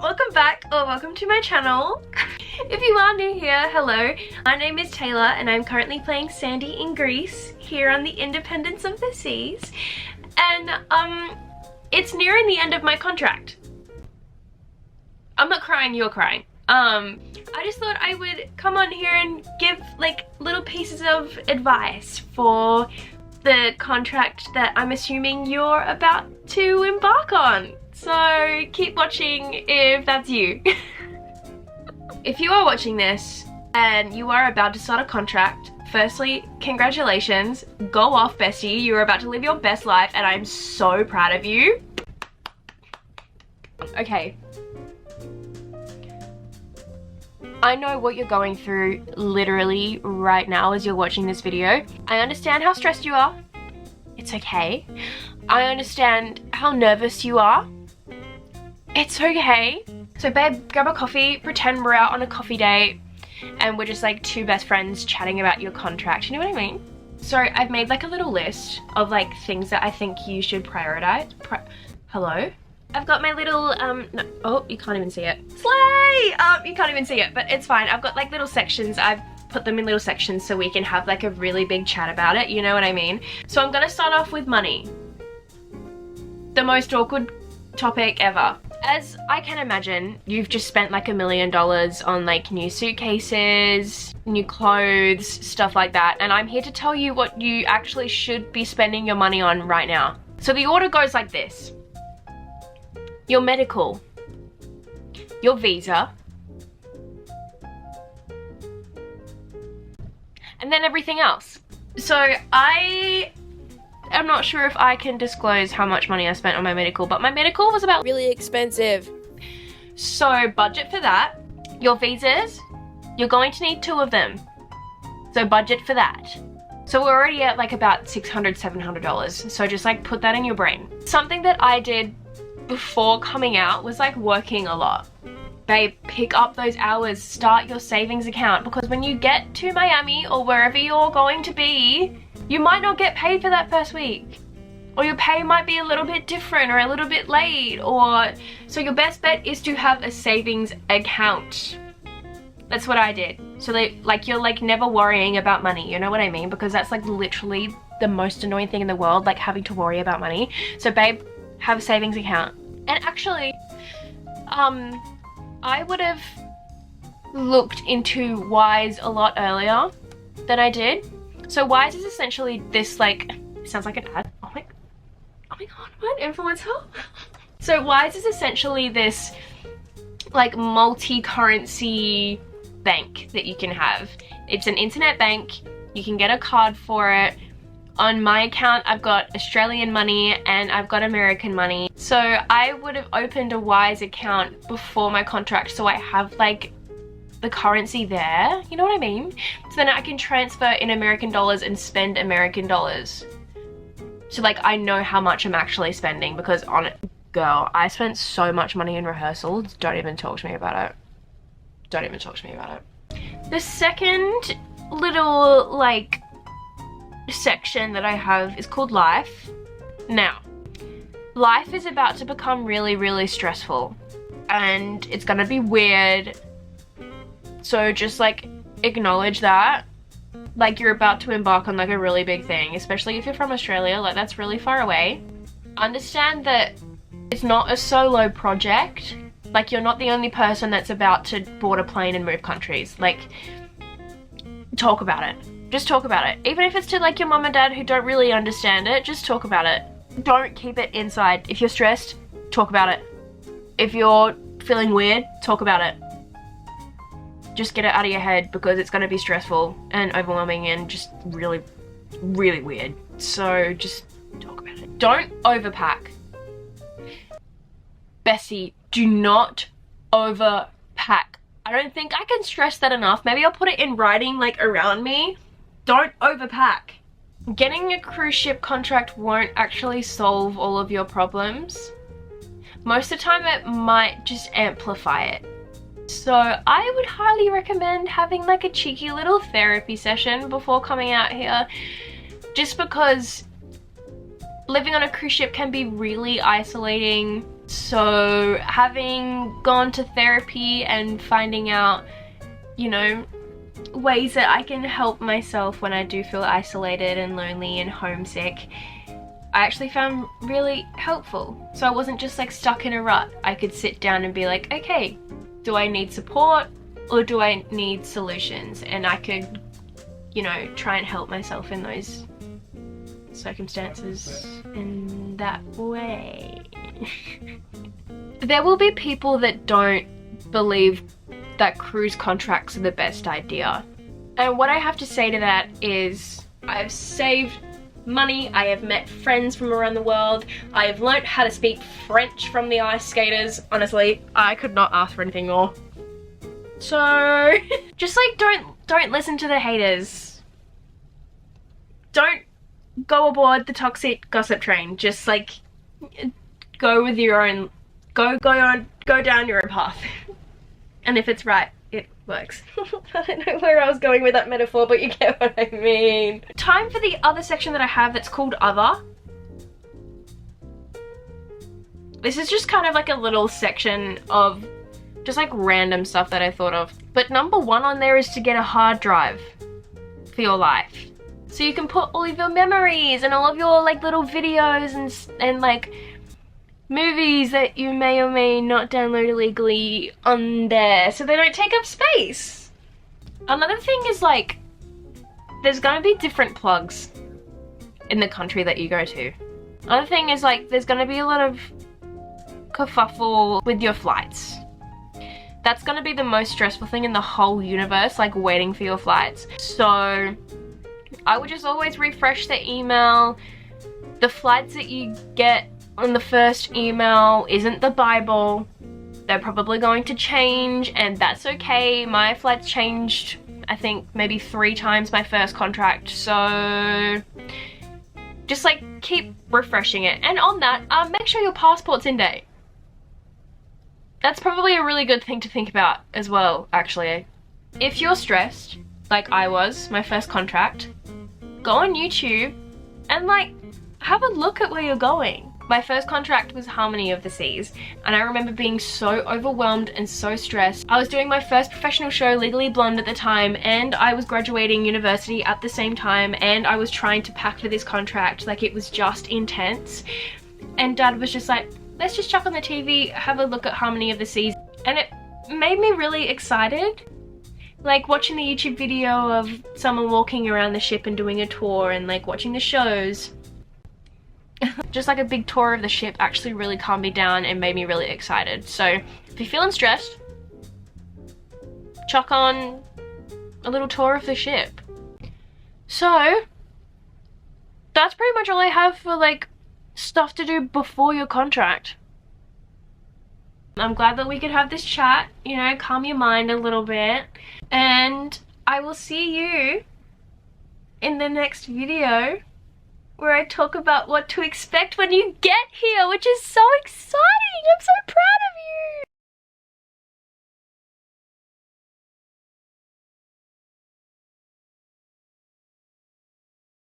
welcome back or welcome to my channel. If you are new here, hello. My name is Taylor and I'm currently playing Sandy in Greece here on the Independence of the Seas. And it's nearing the end of my contract. I'm not crying, you're crying. I just thought I would come on here and give like little pieces of advice for the contract that I'm assuming you're about to embark on. So keep watching if that's you. If you are watching this and you are about to start a contract, firstly, congratulations. Go off, bestie. You are about to live your best life and I'm so proud of you. Okay. I know what you're going through literally right now as you're watching this video. I understand how stressed you are. It's okay. I understand how nervous you are. It's okay. So babe, grab a coffee, pretend we're out on a coffee date and we're just like two best friends chatting about your contract. You know what I mean? So I've made like a little list of like things that I think you should prioritize. Hello? I've got my little, no, oh, you can't even see it. Slay! You can't even see it, but it's fine. I've got like little sections. I've put them in little sections so we can have like a really big chat about it. You know what I mean? So I'm gonna start off with money. The most awkward topic ever. As I can imagine, you've just spent like $1 million on like new suitcases, new clothes, stuff like that. And I'm here to tell you what you actually should be spending your money on right now. So the order goes like this. Your medical, your visa, and then everything else. So I am not sure if I can disclose how much money I spent on my medical, but my medical was about really expensive. So budget for that. Your visas, you're going to need 2 of them. So budget for that. So we're already at like about $600, $700. So just like put that in your brain. Something that I did before coming out was like working a lot. Babe, pick up those hours, start your savings account, because when you get to Miami or wherever you're going to be, you might not get paid for that first week. Or your pay might be a little bit different or a little bit late, or so your best bet is to have a savings account. That's what I did. So like you're like never worrying about money, you know what I mean? Because that's like literally the most annoying thing in the world, like having to worry about money. So babe, have a savings account. And actually, I would have looked into Wise a lot earlier than I did. So Wise is essentially this like, sounds like an ad. Oh my god, what? Influencer? So Wise is essentially this like multi-currency bank that you can have. It's an internet bank. You can get a card for it. On my account, I've got Australian money and I've got American money. So I would have opened a Wise account before my contract so I have like the currency there. You know what I mean? So then I can transfer in American dollars and spend American dollars. So like I know how much I'm actually spending, because on it, girl, I spent so much money in rehearsals. Don't even talk to me about it. Don't even talk to me about it. The second little like section that I have is called life. Now, life is about to become really, really stressful and it's gonna be weird. So just like acknowledge that. Like you're about to embark on like a really big thing, especially if you're from Australia, like that's really far away. Understand that it's not a solo project. Like you're not the only person that's about to board a plane and move countries. Like, talk about it. Just talk about it. Even if it's to like your mom and dad who don't really understand it, just talk about it. Don't keep it inside. If you're stressed, talk about it. If you're feeling weird, talk about it. Just get it out of your head, because it's going to be stressful and overwhelming and just really, really weird. So just talk about it. Don't overpack. Bessie, do not overpack. I don't think I can stress that enough. Maybe I'll put it in writing like around me. Don't overpack. Getting a cruise ship contract won't actually solve all of your problems. Most of the time it might just amplify it. So I would highly recommend having like a cheeky little therapy session before coming out here, just because living on a cruise ship can be really isolating. So having gone to therapy and finding out, you know, ways that I can help myself when I do feel isolated and lonely and homesick, I actually found really helpful. So I wasn't just like stuck in a rut. I could sit down and be like, okay, do I need support or do I need solutions? And I could, you know, try and help myself in those circumstances in that way. There will be people that don't believe that cruise contracts are the best idea. And what I have to say to that is I've saved money, I have met friends from around the world, I have learnt how to speak French from the ice skaters. Honestly, I could not ask for anything more. So just like don't listen to the haters. Don't go aboard the toxic gossip train. Just like go with your own, go down your own path. And if it's right, it works. I don't know where I was going with that metaphor, but you get what I mean. Time for the other section that I have that's called Other. This is just kind of like a little section of just like random stuff that I thought of. But number one on there is to get a hard drive for your life. So you can put all of your memories and all of your like little videos and like movies that you may or may not download illegally on there so they don't take up space. Another thing is like there's gonna be different plugs in the country that you go to. Another thing is like there's gonna be a lot of kerfuffle with your flights. That's gonna be the most stressful thing in the whole universe, like waiting for your flights. So I would just always refresh the email. The flights that you get on the first email isn't the Bible. They're probably going to change and that's okay. My flights changed, I think maybe 3 times my first contract. So just like keep refreshing it. And on that, make sure your passport's in date. That's probably a really good thing to think about as well, actually. If you're stressed, like I was, my first contract, go on YouTube and like have a look at where you're going. My first contract was Harmony of the Seas, and I remember being so overwhelmed and so stressed. I was doing my first professional show, Legally Blonde, at the time, and I was graduating university at the same time, and I was trying to pack for this contract. Like, it was just intense. And Dad was just like, let's just chuck on the TV, have a look at Harmony of the Seas. And it made me really excited. Like watching the YouTube video of someone walking around the ship and doing a tour and like watching the shows. Just like a big tour of the ship actually really calmed me down and made me really excited. So if you're feeling stressed, chuck on a little tour of the ship. So that's pretty much all I have for like stuff to do before your contract. I'm glad that we could have this chat, you know, calm your mind a little bit. And I will see you in the next video where I talk about what to expect when you get here, which is so exciting!